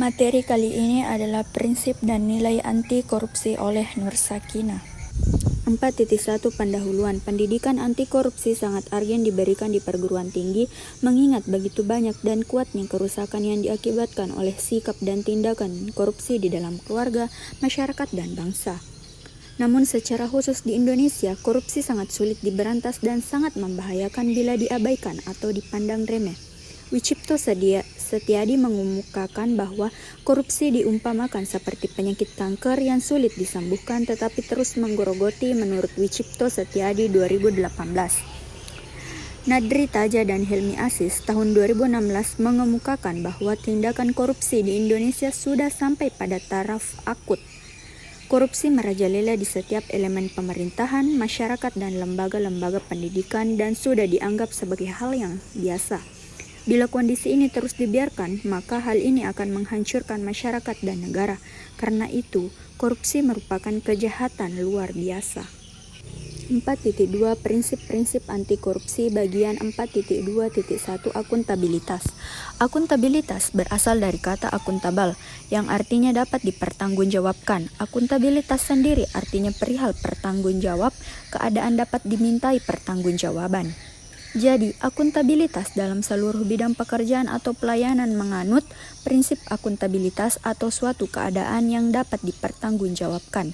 Materi kali ini adalah prinsip dan nilai anti korupsi oleh Nur Sakinah. 4.1 Pendahuluan. Pendidikan anti korupsi sangat urgen diberikan di perguruan tinggi, mengingat begitu banyak dan kuatnya kerusakan yang diakibatkan oleh sikap dan tindakan korupsi di dalam keluarga, masyarakat, dan bangsa. Namun secara khusus di Indonesia, korupsi sangat sulit diberantas dan sangat membahayakan bila diabaikan atau dipandang remeh. Wicipto Setiadi mengemukakan bahwa korupsi diumpamakan seperti penyakit kanker yang sulit disembuhkan tetapi terus menggerogoti menurut Wicipto Setiadi 2018. Nadri Taja dan Helmi Aziz tahun 2016 mengemukakan bahwa tindakan korupsi di Indonesia sudah sampai pada taraf akut. Korupsi merajalela di setiap elemen pemerintahan, masyarakat, dan lembaga-lembaga pendidikan dan sudah dianggap sebagai hal yang biasa. Bila kondisi ini terus dibiarkan, maka hal ini akan menghancurkan masyarakat dan negara. Karena itu, korupsi merupakan kejahatan luar biasa. 4.2 Prinsip-prinsip anti korupsi bagian 4.2.1 Akuntabilitas. Akuntabilitas berasal dari kata akuntabel, yang artinya dapat dipertanggungjawabkan. Akuntabilitas sendiri artinya perihal pertanggungjawab, keadaan dapat dimintai pertanggungjawaban. Jadi, akuntabilitas dalam seluruh bidang pekerjaan atau pelayanan menganut prinsip akuntabilitas atau suatu keadaan yang dapat dipertanggungjawabkan.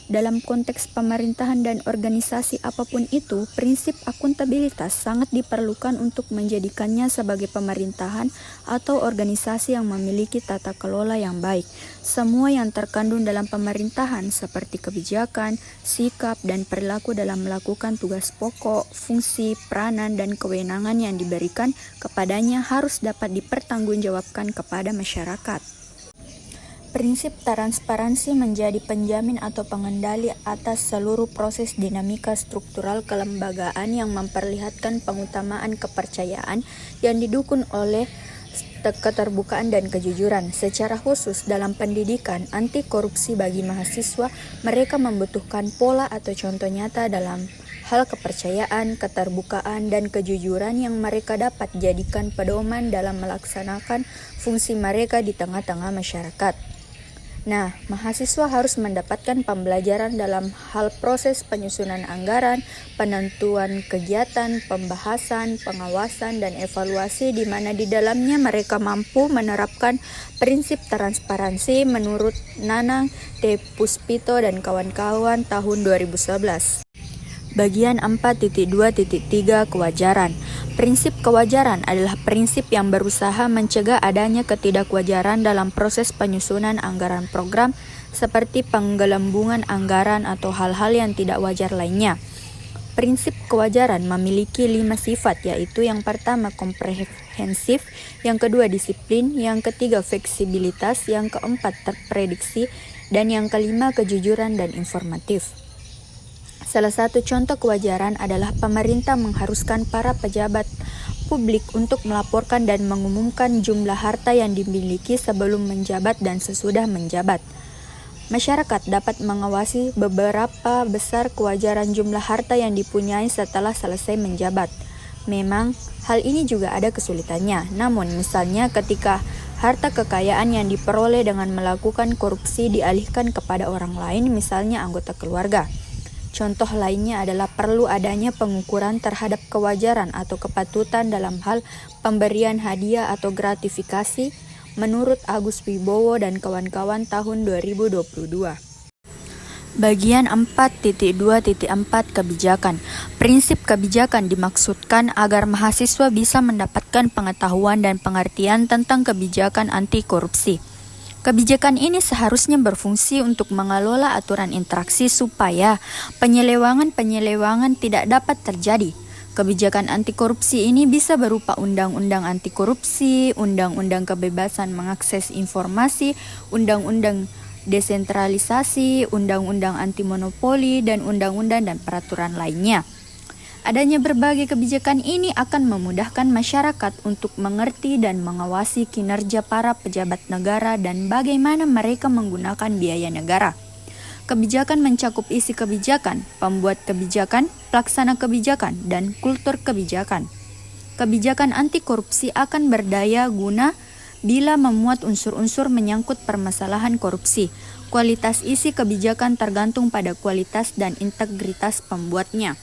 Dalam konteks pemerintahan dan organisasi apapun itu, prinsip akuntabilitas sangat diperlukan untuk menjadikannya sebagai pemerintahan atau organisasi yang memiliki tata kelola yang baik. Semua yang terkandung dalam pemerintahan seperti kebijakan, sikap, dan perilaku dalam melakukan tugas pokok, fungsi, peranan, dan kewenangan yang diberikan kepadanya harus dapat dipertanggungjawabkan kepada masyarakat. Prinsip transparansi menjadi penjamin atau pengendali atas seluruh proses dinamika struktural kelembagaan yang memperlihatkan pengutamaan kepercayaan yang didukung oleh keterbukaan dan kejujuran. Secara khusus dalam pendidikan anti korupsi bagi mahasiswa, mereka membutuhkan pola atau contoh nyata dalam hal kepercayaan, keterbukaan, dan kejujuran yang mereka dapat jadikan pedoman dalam melaksanakan fungsi mereka di tengah-tengah masyarakat. Nah, mahasiswa harus mendapatkan pembelajaran dalam hal proses penyusunan anggaran, penentuan kegiatan, pembahasan, pengawasan, dan evaluasi di mana di dalamnya mereka mampu menerapkan prinsip transparansi menurut Nanang T. Puspito dan kawan-kawan tahun 2011. Bagian 4.2.3 Kewajaran. Prinsip kewajaran adalah prinsip yang berusaha mencegah adanya ketidakwajaran dalam proses penyusunan anggaran program seperti penggelembungan anggaran atau hal-hal yang tidak wajar lainnya. Prinsip kewajaran memiliki 5 sifat, yaitu yang pertama komprehensif, yang kedua disiplin, yang ketiga fleksibilitas, yang keempat terprediksi, dan yang kelima kejujuran dan informatif. Salah satu contoh kewajaran adalah pemerintah mengharuskan para pejabat publik untuk melaporkan dan mengumumkan jumlah harta yang dimiliki sebelum menjabat dan sesudah menjabat. Masyarakat dapat mengawasi beberapa besar kewajaran jumlah harta yang dipunyai setelah selesai menjabat. Memang, hal ini juga ada kesulitannya. Namun, misalnya ketika harta kekayaan yang diperoleh dengan melakukan korupsi dialihkan kepada orang lain, misalnya anggota keluarga. Contoh lainnya adalah perlu adanya pengukuran terhadap kewajaran atau kepatutan dalam hal pemberian hadiah atau gratifikasi menurut Agus Wibowo dan kawan-kawan tahun 2022. Bagian 4.2.4 Kebijakan. Prinsip kebijakan dimaksudkan agar mahasiswa bisa mendapatkan pengetahuan dan pengertian tentang kebijakan anti korupsi. Kebijakan ini seharusnya berfungsi untuk mengelola aturan interaksi supaya penyelewangan-penyelewangan tidak dapat terjadi. Kebijakan anti korupsi ini bisa berupa undang-undang anti korupsi, undang-undang kebebasan mengakses informasi, undang-undang desentralisasi, undang-undang anti monopoli, dan undang-undang dan peraturan lainnya. Adanya berbagai kebijakan ini akan memudahkan masyarakat untuk mengerti dan mengawasi kinerja para pejabat negara dan bagaimana mereka menggunakan biaya negara. Kebijakan mencakup isi kebijakan, pembuat kebijakan, pelaksana kebijakan, dan kultur kebijakan. Kebijakan anti korupsi akan berdaya guna bila memuat unsur-unsur menyangkut permasalahan korupsi. Kualitas isi kebijakan tergantung pada kualitas dan integritas pembuatnya.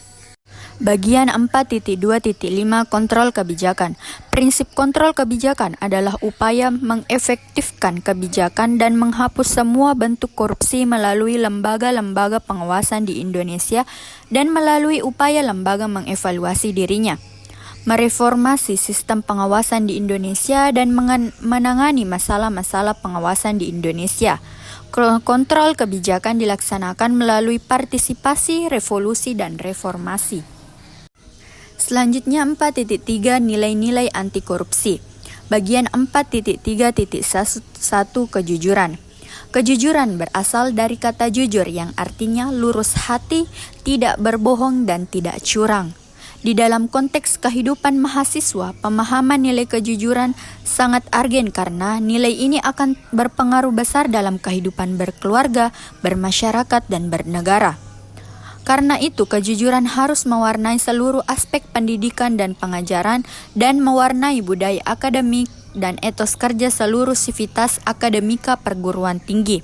Bagian 4.2.5 Kontrol kebijakan. Prinsip kontrol kebijakan adalah upaya mengefektifkan kebijakan dan menghapus semua bentuk korupsi melalui lembaga-lembaga pengawasan di Indonesia dan melalui upaya lembaga mengevaluasi dirinya. Mereformasi sistem pengawasan di Indonesia dan menangani masalah-masalah pengawasan di Indonesia. Kontrol kebijakan dilaksanakan melalui partisipasi, revolusi, dan reformasi. Selanjutnya 4.3 Nilai-nilai anti korupsi. Bagian 4.3.1 Kejujuran. Kejujuran berasal dari kata jujur yang artinya lurus hati, tidak berbohong, dan tidak curang. Di dalam konteks kehidupan mahasiswa, pemahaman nilai kejujuran sangat argen karena nilai ini akan berpengaruh besar dalam kehidupan berkeluarga, bermasyarakat, dan bernegara. Karena itu, kejujuran harus mewarnai seluruh aspek pendidikan dan pengajaran dan mewarnai budaya akademik dan etos kerja seluruh sivitas akademika perguruan tinggi.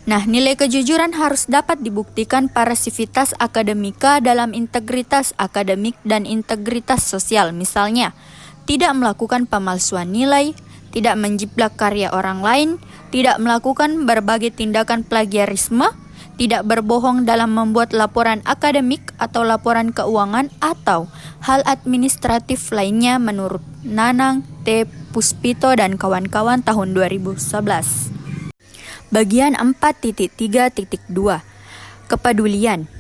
Nah, nilai kejujuran harus dapat dibuktikan para sivitas akademika dalam integritas akademik dan integritas sosial. Misalnya, tidak melakukan pemalsuan nilai, tidak menjiplak karya orang lain, tidak melakukan berbagai tindakan plagiarisme, tidak berbohong dalam membuat laporan akademik atau laporan keuangan atau hal administratif lainnya menurut Nanang T. Puspito dan kawan-kawan tahun 2011. Bagian 4.3.2 Kepedulian.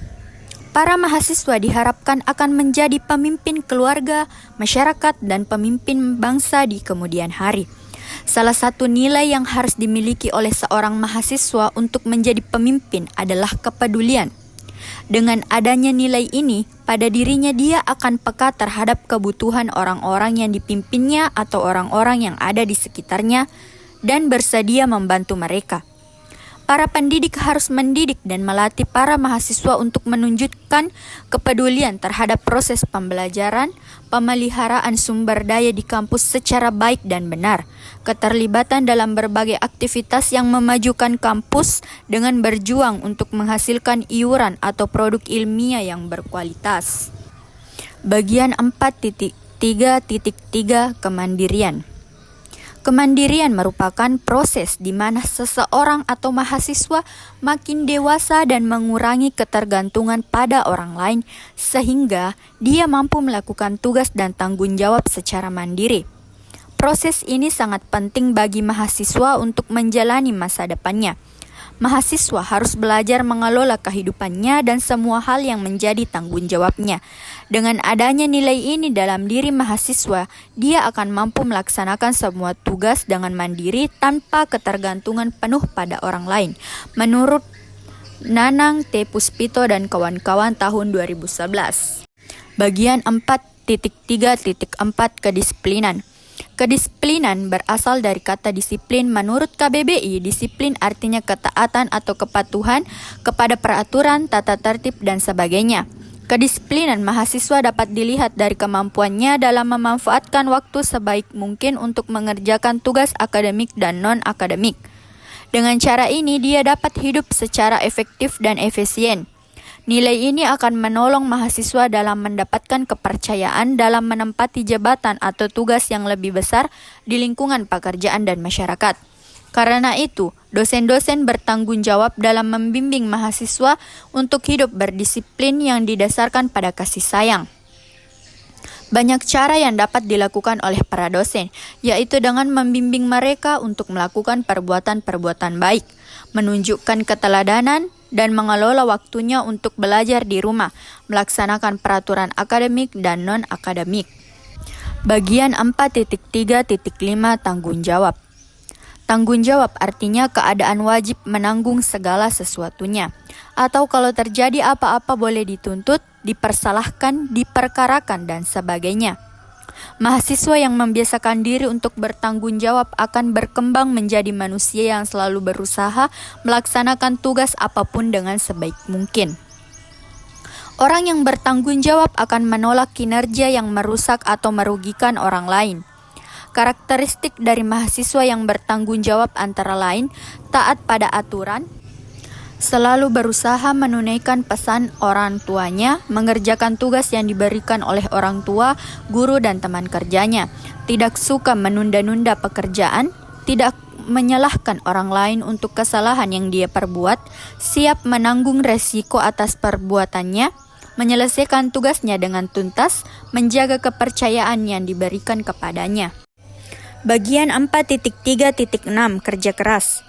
Para mahasiswa diharapkan akan menjadi pemimpin keluarga, masyarakat, dan pemimpin bangsa di kemudian hari. Salah satu nilai yang harus dimiliki oleh seorang mahasiswa untuk menjadi pemimpin adalah kepedulian. Dengan adanya nilai ini, pada dirinya dia akan peka terhadap kebutuhan orang-orang yang dipimpinnya atau orang-orang yang ada di sekitarnya dan bersedia membantu mereka. Para pendidik harus mendidik dan melatih para mahasiswa untuk menunjukkan kepedulian terhadap proses pembelajaran, pemeliharaan sumber daya di kampus secara baik dan benar, keterlibatan dalam berbagai aktivitas yang memajukan kampus dengan berjuang untuk menghasilkan iuran atau produk ilmiah yang berkualitas. Bagian 4.3.3 Kemandirian. Kemandirian merupakan proses di mana seseorang atau mahasiswa makin dewasa dan mengurangi ketergantungan pada orang lain sehingga dia mampu melakukan tugas dan tanggung jawab secara mandiri. Proses ini sangat penting bagi mahasiswa untuk menjalani masa depannya. Mahasiswa harus belajar mengelola kehidupannya dan semua hal yang menjadi tanggung jawabnya. Dengan adanya nilai ini dalam diri mahasiswa, dia akan mampu melaksanakan semua tugas dengan mandiri tanpa ketergantungan penuh pada orang lain. Menurut Nanang T. Puspito dan kawan-kawan tahun 2011. Bagian 4.3.4 Kedisiplinan. Kedisiplinan berasal dari kata disiplin. Menurut KBBI, disiplin artinya ketaatan atau kepatuhan kepada peraturan, tata tertib, dan sebagainya. Kedisiplinan mahasiswa dapat dilihat dari kemampuannya dalam memanfaatkan waktu sebaik mungkin untuk mengerjakan tugas akademik dan non-akademik. Dengan cara ini, dia dapat hidup secara efektif dan efisien. Nilai ini akan menolong mahasiswa dalam mendapatkan kepercayaan dalam menempati jabatan atau tugas yang lebih besar di lingkungan pekerjaan dan masyarakat. Karena itu, dosen-dosen bertanggung jawab dalam membimbing mahasiswa untuk hidup berdisiplin yang didasarkan pada kasih sayang. Banyak cara yang dapat dilakukan oleh para dosen, yaitu dengan membimbing mereka untuk melakukan perbuatan-perbuatan baik, menunjukkan keteladanan, dan mengelola waktunya untuk belajar di rumah, melaksanakan peraturan akademik dan non-akademik. Bagian 4.3.5 Tanggung jawab. Tanggung jawab artinya keadaan wajib menanggung segala sesuatunya, atau kalau terjadi apa-apa boleh dituntut, dipersalahkan, diperkarakan, dan sebagainya. Mahasiswa yang membiasakan diri untuk bertanggung jawab akan berkembang menjadi manusia yang selalu berusaha melaksanakan tugas apapun dengan sebaik mungkin. Orang yang bertanggung jawab akan menolak kinerja yang merusak atau merugikan orang lain. Karakteristik dari mahasiswa yang bertanggung jawab antara lain taat pada aturan, selalu berusaha menunaikan pesan orang tuanya, mengerjakan tugas yang diberikan oleh orang tua, guru, dan teman kerjanya, tidak suka menunda-nunda pekerjaan, tidak menyalahkan orang lain untuk kesalahan yang dia perbuat, siap menanggung resiko atas perbuatannya, menyelesaikan tugasnya dengan tuntas, menjaga kepercayaan yang diberikan kepadanya. Bagian 4.3.6 Kerja keras.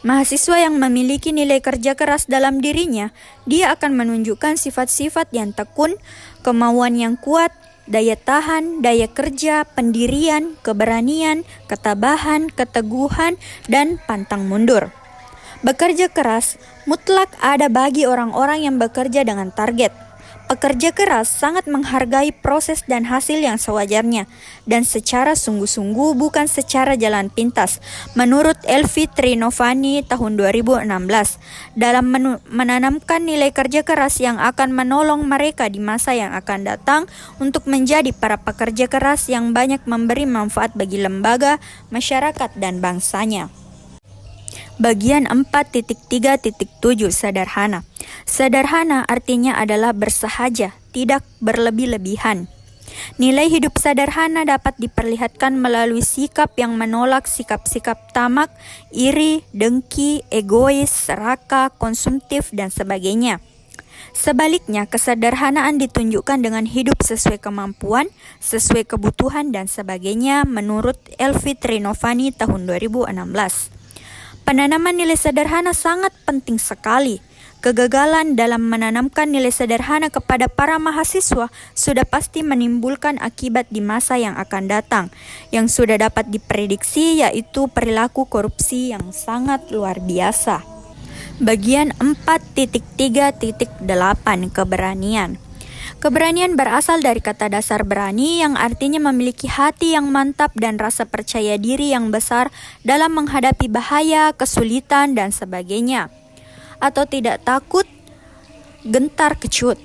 Mahasiswa yang memiliki nilai kerja keras dalam dirinya, dia akan menunjukkan sifat-sifat yang tekun, kemauan yang kuat, daya tahan, daya kerja, pendirian, keberanian, ketabahan, keteguhan, dan pantang mundur. Bekerja keras mutlak ada bagi orang-orang yang bekerja dengan target. Pekerja keras sangat menghargai proses dan hasil yang sewajarnya dan secara sungguh-sungguh, bukan secara jalan pintas. Menurut Elvi Trinovani tahun 2016, dalam menanamkan nilai kerja keras yang akan menolong mereka di masa yang akan datang untuk menjadi para pekerja keras yang banyak memberi manfaat bagi lembaga, masyarakat, dan bangsanya. Bagian 4.3.7 Sederhana. Sederhana artinya adalah bersahaja, tidak berlebih-lebihan. Nilai hidup sederhana dapat diperlihatkan melalui sikap yang menolak sikap-sikap tamak, iri, dengki, egois, serakah, konsumtif, dan sebagainya. Sebaliknya, kesederhanaan ditunjukkan dengan hidup sesuai kemampuan, sesuai kebutuhan, dan sebagainya menurut Elvi Trinovani tahun 2016. Penanaman nilai sederhana sangat penting sekali. Kegagalan dalam menanamkan nilai sederhana kepada para mahasiswa sudah pasti menimbulkan akibat di masa yang akan datang, yang sudah dapat diprediksi, yaitu perilaku korupsi yang sangat luar biasa. Bagian 4.3.8 Keberanian. Keberanian berasal dari kata dasar berani yang artinya memiliki hati yang mantap dan rasa percaya diri yang besar dalam menghadapi bahaya, kesulitan, dan sebagainya. Atau tidak takut, gentar, kecut.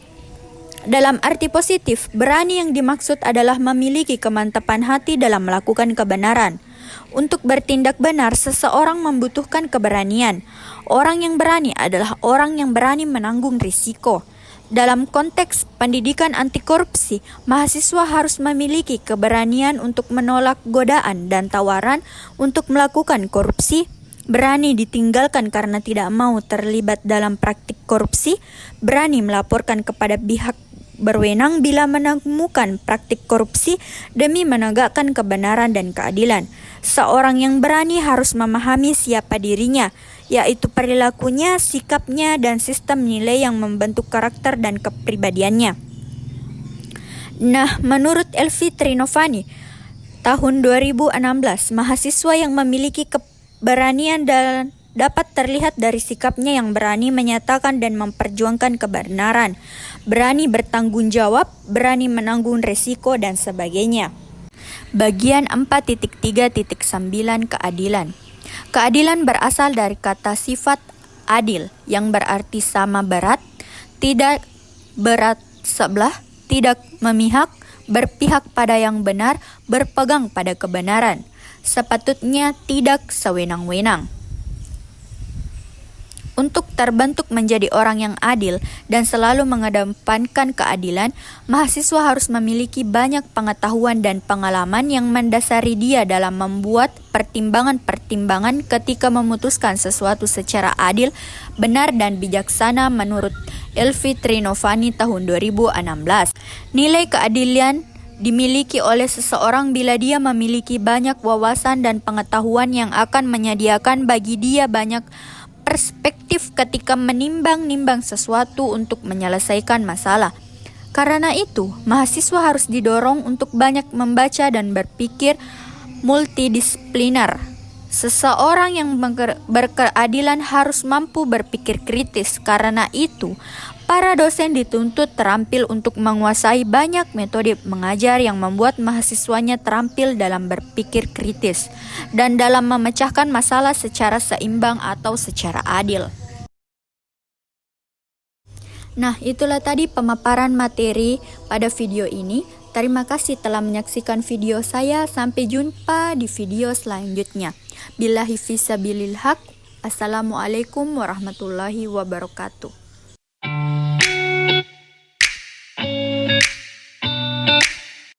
Dalam arti positif, berani yang dimaksud adalah memiliki kemantapan hati dalam melakukan kebenaran. Untuk bertindak benar, seseorang membutuhkan keberanian. Orang yang berani adalah orang yang berani menanggung risiko. Dalam konteks pendidikan anti korupsi, mahasiswa harus memiliki keberanian untuk menolak godaan dan tawaran untuk melakukan korupsi, berani ditinggalkan karena tidak mau terlibat dalam praktik korupsi, berani melaporkan kepada pihak berwenang bila menemukan praktik korupsi demi menegakkan kebenaran dan keadilan. Seorang yang berani harus memahami siapa dirinya, yaitu perilakunya, sikapnya, dan sistem nilai yang membentuk karakter dan kepribadiannya. Nah, menurut Elvi Trinovani, tahun 2016, mahasiswa yang memiliki keberanian dan dapat terlihat dari sikapnya yang berani menyatakan dan memperjuangkan kebenaran, berani bertanggung jawab, berani menanggung resiko, dan sebagainya. Bagian 4.3.9 Keadilan. Keadilan berasal dari kata sifat adil yang berarti sama berat, tidak berat sebelah, tidak memihak, berpihak pada yang benar, berpegang pada kebenaran. Sepatutnya tidak sewenang-wenang. Untuk terbentuk menjadi orang yang adil dan selalu mengedepankan keadilan, mahasiswa harus memiliki banyak pengetahuan dan pengalaman yang mendasari dia dalam membuat pertimbangan-pertimbangan ketika memutuskan sesuatu secara adil, benar, dan bijaksana menurut Elvi Trinovani tahun 2016. Nilai keadilan dimiliki oleh seseorang bila dia memiliki banyak wawasan dan pengetahuan yang akan menyediakan bagi dia banyak perspektif ketika menimbang-nimbang sesuatu untuk menyelesaikan masalah. Karena itu, mahasiswa harus didorong untuk banyak membaca dan berpikir multidisipliner. Seseorang yang berkeadilan harus mampu berpikir kritis. Karena itu, para dosen dituntut terampil untuk menguasai banyak metode mengajar yang membuat mahasiswanya terampil dalam berpikir kritis dan dalam memecahkan masalah secara seimbang atau secara adil. Nah, itulah tadi pemaparan materi pada video ini. Terima kasih telah menyaksikan video saya. Sampai jumpa di video selanjutnya. Billahi fisabilil haq. Assalamualaikum warahmatullahi wabarakatuh.